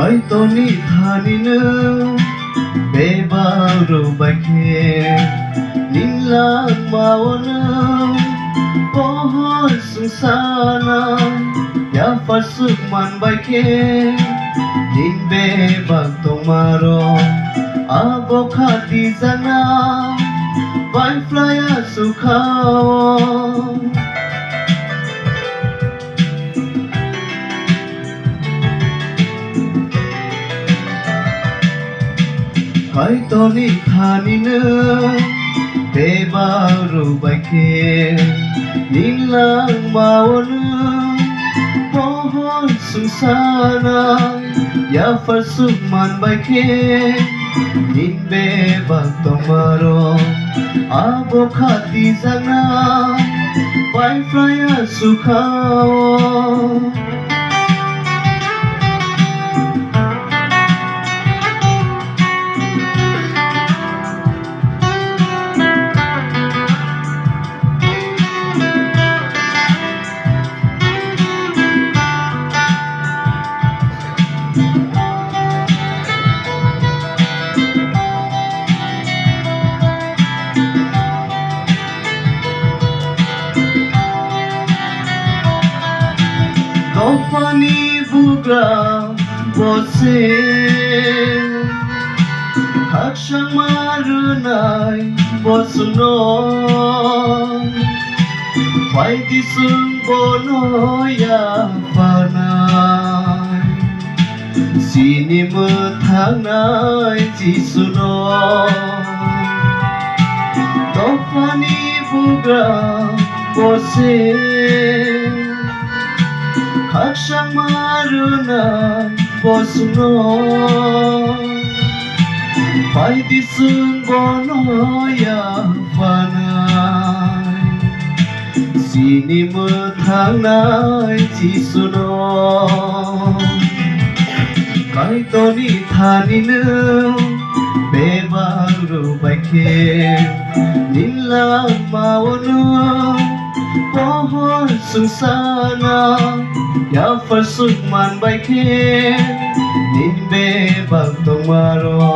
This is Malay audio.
hয়তো nitaninu bebaru baike nilang mawana pohon susana ya fasukman baike nin bebag tomaro abo khati jana vai flya sukhao hয়তো nitaninu bebaru baike nilang mawana pohon susana ya fasukman baike nin bebag tomaro abo khati jana vai flya sukhao Tofani bugra bose Hakshang marunai bosuno Faidi sung bono ya panai Sini methanai jisuno Tofani bugra bose Hakshang marunai bosuno Faidi sung bono ya panai Sini methanai jisuno hয়তো nitaninu bebaru baike nilang mawana pohon susana ya fasukman baike nin bebag tomaro